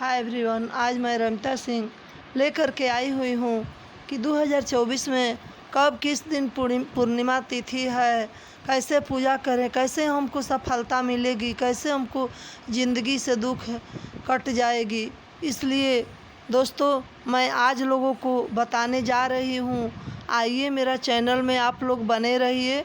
Hi everyone, आज मैं रमिता सिंह लेकर के आई हुई हूँ कि 2024 में कब किस दिन पूर्णिमा तिथि है, कैसे पूजा करें, कैसे हमको सफलता मिलेगी, कैसे हमको ज़िंदगी से दुख कट जाएगी। इसलिए दोस्तों मैं आज लोगों को बताने जा रही हूँ। आइए मेरा चैनल में आप लोग बने रहिए।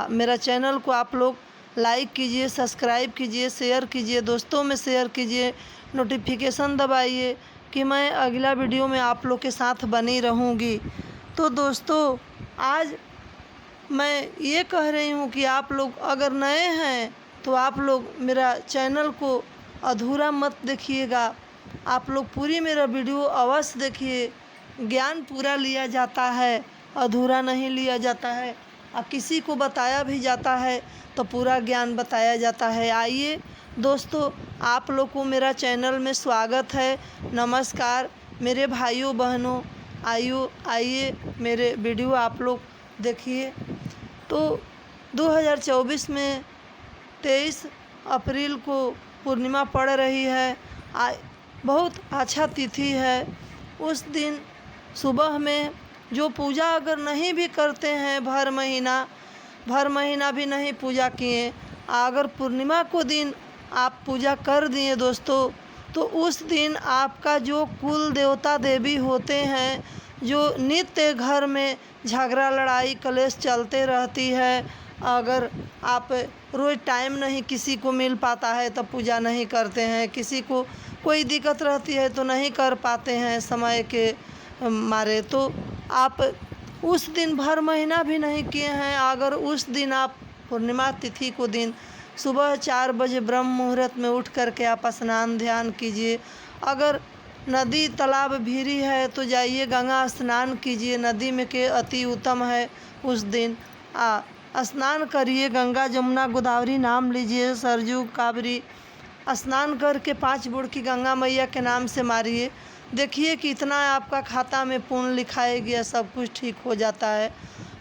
मेरा चैनल को आप लोग लाइक कीजिए, सब्सक्राइब कीजिए, शेयर कीजिए, दोस्तों में शेयर कीजिए, नोटिफिकेशन दबाइए कि मैं अगला वीडियो में आप लोग के साथ बनी रहूँगी। तो दोस्तों आज मैं ये कह रही हूँ कि आप लोग अगर नए हैं तो आप लोग मेरा चैनल को अधूरा मत देखिएगा। आप लोग पूरी मेरा वीडियो अवश्य देखिए। ज्ञान पूरा लिया जाता है, अधूरा नहीं लिया जाता है। और किसी को बताया भी जाता है तो पूरा ज्ञान बताया जाता है। आइए दोस्तों, आप लोग को मेरा चैनल में स्वागत है। नमस्कार मेरे भाइयों बहनों, आइए मेरे वीडियो आप लोग देखिए। तो 2024 में 23 अप्रैल को पूर्णिमा पड़ रही है। बहुत अच्छा तिथि है। उस दिन सुबह में जो पूजा अगर नहीं भी करते हैं, भर महीना भी नहीं पूजा किए, अगर पूर्णिमा को दिन आप पूजा कर दिए दोस्तों, तो उस दिन आपका जो कुल देवता देवी होते हैं, जो नित्य घर में झगड़ा लड़ाई कलेश चलते रहती है, अगर आप रोज़ टाइम नहीं किसी को मिल पाता है तो पूजा नहीं करते हैं, किसी को कोई दिक्कत रहती है तो नहीं कर पाते हैं समय के मारे, तो आप उस दिन भर महीना भी नहीं किए हैं, अगर उस दिन आप पूर्णिमा तिथि को दिन सुबह 4 बजे ब्रह्म मुहूर्त में उठ करके आप स्नान ध्यान कीजिए। अगर नदी तालाब भीरी है तो जाइए गंगा स्नान कीजिए, नदी में के अति उत्तम है। उस दिन स्नान करिए, गंगा जमुना गोदावरी नाम लीजिए, सरजू कावेरी स्नान करके 5 बुड़की गंगा मैया के नाम से मारिए। देखिए कि इतना आपका खाता में पुण्य लिखाएगी, सब कुछ ठीक हो जाता है।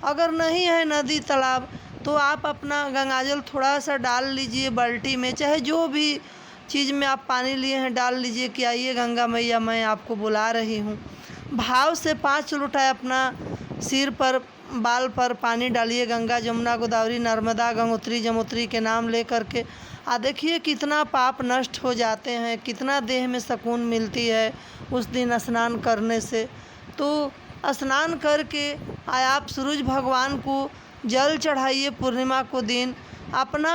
अगर नहीं है नदी तालाब तो आप अपना गंगाजल थोड़ा सा डाल लीजिए बाल्टी में, चाहे जो भी चीज़ में आप पानी लिए हैं डाल लीजिए कि आइए गंगा मैया मैं आपको बुला रही हूँ। भाव से 5 लोटा अपना सिर पर बाल पर पानी डालिए, गंगा जमुना गोदावरी नर्मदा गंगोत्री जमुत्री के नाम ले करके। देखिए कितना पाप नष्ट हो जाते हैं, कितना देह में सुकून मिलती है उस दिन स्नान करने से। तो स्नान करके आप सूरज भगवान को जल चढ़ाइए। पूर्णिमा को दिन अपना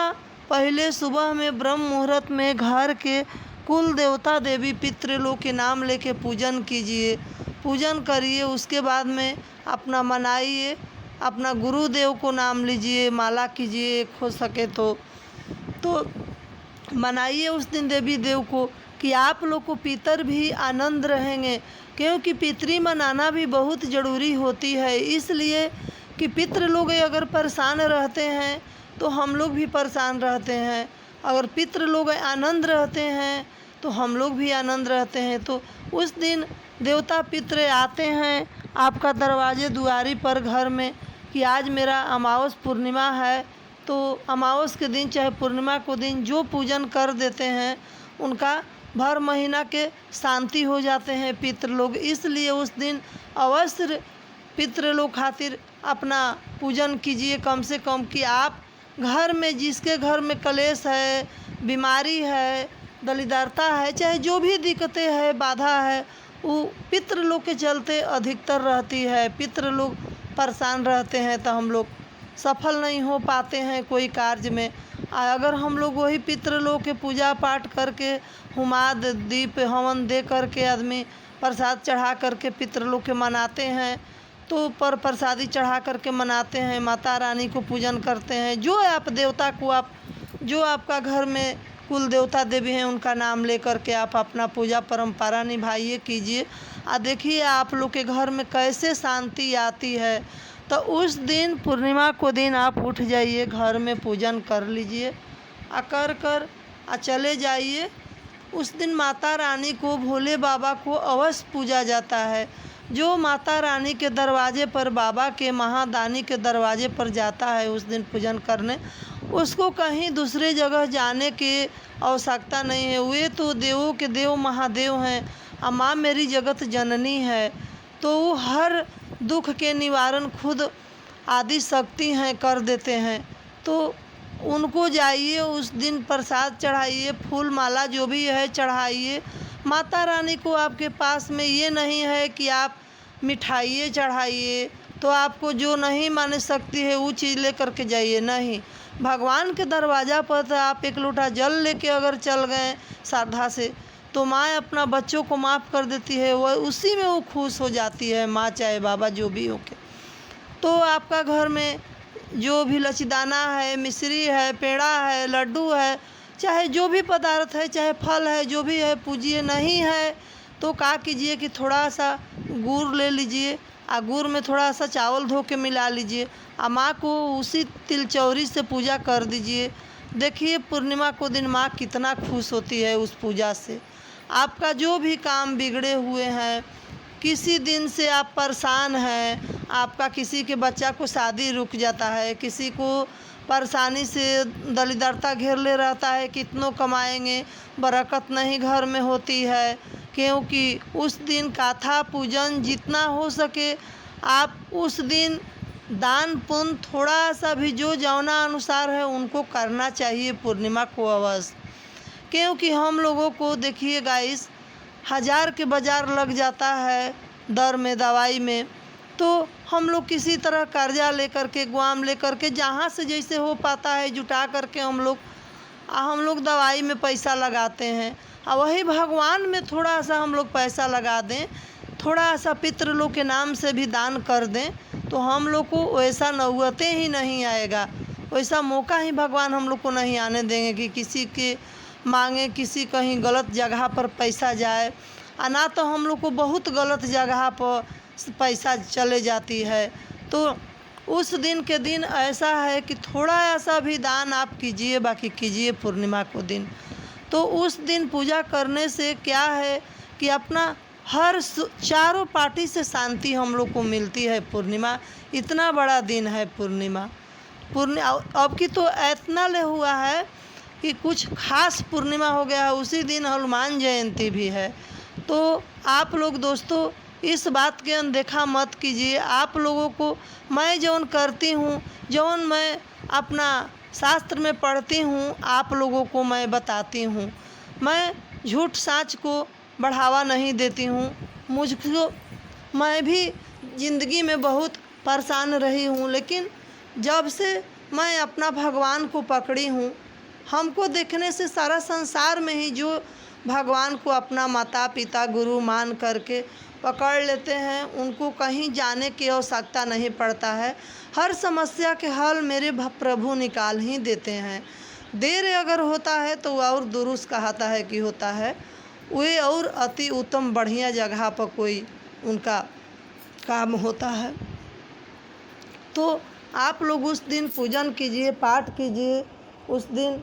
पहले सुबह में ब्रह्म मुहूर्त में घर के कुल देवता देवी पितृलोक के नाम लेके पूजन कीजिए, पूजन करिए। उसके बाद में अपना मनाइए, अपना गुरुदेव को नाम लीजिए, माला कीजिए, हो सके तो मनाइए उस दिन देवी देव को कि आप लोग को पितर भी आनंद रहेंगे, क्योंकि पितरी मनाना भी बहुत ज़रूरी होती है। इसलिए कि पितृ लोग अगर परेशान रहते हैं तो हम लोग भी परेशान रहते हैं, अगर पितृ लोग आनंद रहते हैं तो हम लोग भी आनंद रहते हैं। तो उस दिन देवता पितृ आते हैं आपका दरवाजे दुआरी पर घर में कि आज मेरा अमावस पूर्णिमा है, तो अमावस के दिन चाहे पूर्णिमा को दिन जो पूजन कर देते हैं उनका भर महीना के शांति हो जाते हैं पितृ लोग। इसलिए उस दिन अवश्य पितृ लोग खातिर अपना पूजन कीजिए कम से कम, कि आप घर में जिसके घर में कलेश है, बीमारी है, दलिद्रता है, चाहे जो भी दिक्कतें है, बाधा है, वो पितृ लोग के चलते अधिकतर रहती है। पितृ लोग परेशान रहते हैं तो हम लोग सफल नहीं हो पाते हैं कोई कार्य में। अगर हम लोग वही पितृ लोग के पूजा पाठ करके हुमाद दीप हवन दे करके आदमी प्रसाद चढ़ा करके पितृ लोग के मनाते हैं, तो पर प्रसादी चढ़ा करके मनाते हैं, माता रानी को पूजन करते हैं। जो आप देवता को आप जो आपका घर में कुल देवता देवी हैं उनका नाम ले करके आप अपना पूजा परंपरा निभाइए कीजिए। देखिए आप लोग के घर में कैसे शांति आती है। तो उस दिन पूर्णिमा को दिन आप उठ जाइए, घर में पूजन कर लीजिए, कर चले जाइए। उस दिन माता रानी को, भोले बाबा को अवश्य पूजा जाता है। जो माता रानी के दरवाजे पर, बाबा के महादानी के दरवाजे पर जाता है उस दिन पूजन करने, उसको कहीं दूसरे जगह जाने की आवश्यकता नहीं है। वे तो देवों के देव महादेव हैं और माँ मेरी जगत जननी है, तो वो हर दुख के निवारण खुद आदि शक्ति हैं, कर देते हैं। तो उनको जाइए, उस दिन प्रसाद चढ़ाइए, फूल माला जो भी है चढ़ाइए। माता रानी को आपके पास में ये नहीं है कि आप मिठाइयाँ चढ़ाइए तो आपको जो नहीं माने सकती है वो चीज़ ले करके जाइए, नहीं। भगवान के दरवाज़ा पर तो आप एक लोटा जल लेके अगर चल गए श्रद्धा से, तो माँ अपना बच्चों को माफ़ कर देती है, वह उसी में वो खुश हो जाती है, माँ चाहे बाबा जो भी हो के। तो आपका घर में जो भी लचीदाना है, मिश्री है, पेड़ा है, लड्डू है, चाहे जो भी पदार्थ है, चाहे फल है, जो भी है पूजिए। नहीं है तो क्या कीजिए कि थोड़ा सा गुड़ ले लीजिए और गुड़ में थोड़ा सा चावल धो के मिला लीजिए और माँ को उसी तिलचौरी से पूजा कर दीजिए। देखिए पूर्णिमा को दिन माँ कितना खुश होती है उस पूजा से। आपका जो भी काम बिगड़े हुए हैं, किसी दिन से आप परेशान हैं, आपका किसी के बच्चा को शादी रुक जाता है, किसी को परेशानी से दरिद्रता घेर ले रहता है, कितनों कमाएंगे, बरकत नहीं घर में होती है, क्योंकि उस दिन कथा पूजन जितना हो सके आप उस दिन दान पुण्य थोड़ा सा भी जो जौना अनुसार है उनको करना चाहिए पूर्णिमा को अवश्य। क्योंकि हम लोगों को देखिए गाइस, 1000 के बाज़ार लग जाता है दर में, दवाई में, तो हम लोग किसी तरह कर्जा लेकर के, गुआम लेकर के, जहाँ से जैसे हो पाता है जुटा करके हम लोग दवाई में पैसा लगाते हैं। और वही भगवान में थोड़ा सा हम लोग पैसा लगा दें, थोड़ा सा पितृ लोग के नाम से भी दान कर दें, तो हम लोग को वैसा नौबतें ही नहीं आएगा, वैसा मौका ही भगवान हम लोग को नहीं आने देंगे कि किसी के मांगे, किसी कहीं गलत जगह पर पैसा जाए। और ना तो हम लोग को बहुत गलत जगह पर पैसा चले जाती है। तो उस दिन के दिन ऐसा है कि थोड़ा ऐसा भी दान आप कीजिए, बाकी कीजिए पूर्णिमा को दिन। तो उस दिन पूजा करने से क्या है कि अपना हर चारों पार्टी से शांति हम लोग को मिलती है। पूर्णिमा इतना बड़ा दिन है पूर्णिमा। अब की तो इतना ले हुआ है कि कुछ खास पूर्णिमा हो गया है, उसी दिन हनुमान जयंती भी है। तो आप लोग दोस्तों इस बात के अनदेखा मत कीजिए। आप लोगों को मैं जौन करती हूँ, जौन मैं अपना शास्त्र में पढ़ती हूँ, आप लोगों को मैं बताती हूँ। मैं झूठ साच को बढ़ावा नहीं देती हूँ। मुझको, मैं भी ज़िंदगी में बहुत परेशान रही हूँ, लेकिन जब से मैं अपना भगवान को पकड़ी हूँ, हमको देखने से सारा संसार में ही जो भगवान को अपना माता पिता गुरु मान करके पकड़ लेते हैं, उनको कहीं जाने की आवश्यकता नहीं पड़ता है। हर समस्या के हल मेरे प्रभु निकाल ही देते हैं। देर अगर होता है तो और दुरुस्त कहता है कि होता है, वे और अति उत्तम बढ़िया जगह पर कोई उनका काम होता है। तो आप लोग उस दिन पूजन कीजिए, पाठ कीजिए। उस दिन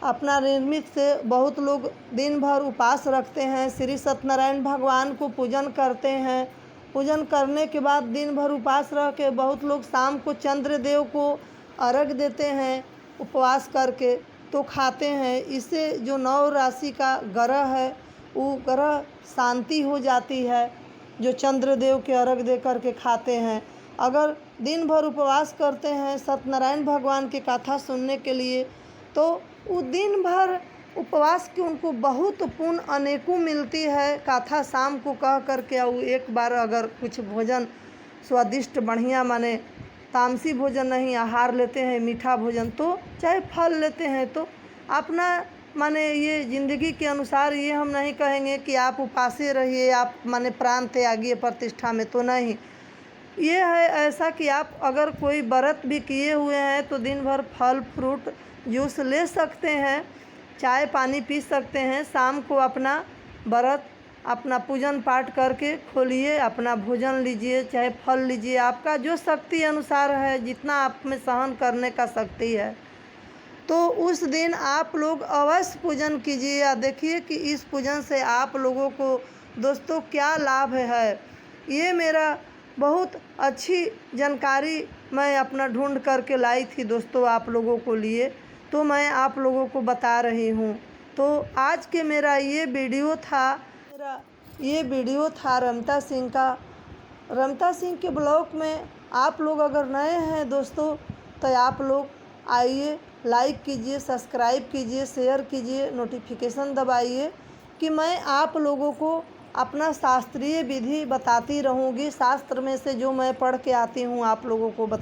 अपना निर्मित से बहुत लोग दिन भर उपवास रखते हैं, श्री सत्यनारायण भगवान को पूजन करते हैं। पूजन करने के बाद दिन भर उपवास रह के बहुत लोग शाम को चंद्रदेव को अर्घ देते हैं, उपवास करके तो खाते हैं। इससे जो 9 राशि का ग्रह है वो ग्रह शांति हो जाती है, जो चंद्रदेव के अर्घ दे करके खाते हैं। अगर दिन भर उपवास करते हैं सत्यनारायण भगवान की कथा सुनने के लिए, तो वो दिन भर उपवास की उनको बहुत पुण्य अनेकों मिलती है। कथा शाम को कह करके वो एक बार अगर कुछ भोजन स्वादिष्ट बढ़िया माने तामसी भोजन नहीं आहार लेते हैं, मीठा भोजन, तो चाहे फल लेते हैं, तो अपना माने ये ज़िंदगी के अनुसार ये हम नहीं कहेंगे कि आप उपासे रहिए, आप माने प्राण त्यागिए प्रतिष्ठा में, तो नहीं। ये है ऐसा कि आप अगर कोई व्रत भी किए हुए हैं तो दिन भर फल फ्रूट जूस ले सकते हैं, चाय पानी पी सकते हैं। शाम को अपना व्रत, अपना पूजन पाठ करके खोलिए, अपना भोजन लीजिए, चाहे फल लीजिए, आपका जो शक्ति अनुसार है, जितना आप में सहन करने का शक्ति है, तो उस दिन आप लोग अवश्य पूजन कीजिए। या देखिए कि इस पूजन से आप लोगों को दोस्तों क्या लाभ है। ये मेरा बहुत अच्छी जानकारी मैं अपना ढूंढ करके लाई थी दोस्तों आप लोगों को लिए, तो मैं आप लोगों को बता रही हूँ। तो आज के मेरा ये वीडियो था रमता सिंह का। रमता सिंह के ब्लॉग में आप लोग अगर नए हैं दोस्तों, तो आप लोग आइए, लाइक कीजिए, सब्सक्राइब कीजिए, शेयर कीजिए, नोटिफिकेशन दबाइए कि मैं आप लोगों को अपना शास्त्रीय विधि बताती रहूँगी। शास्त्र में से जो मैं पढ़ के आती हूँ आप लोगों को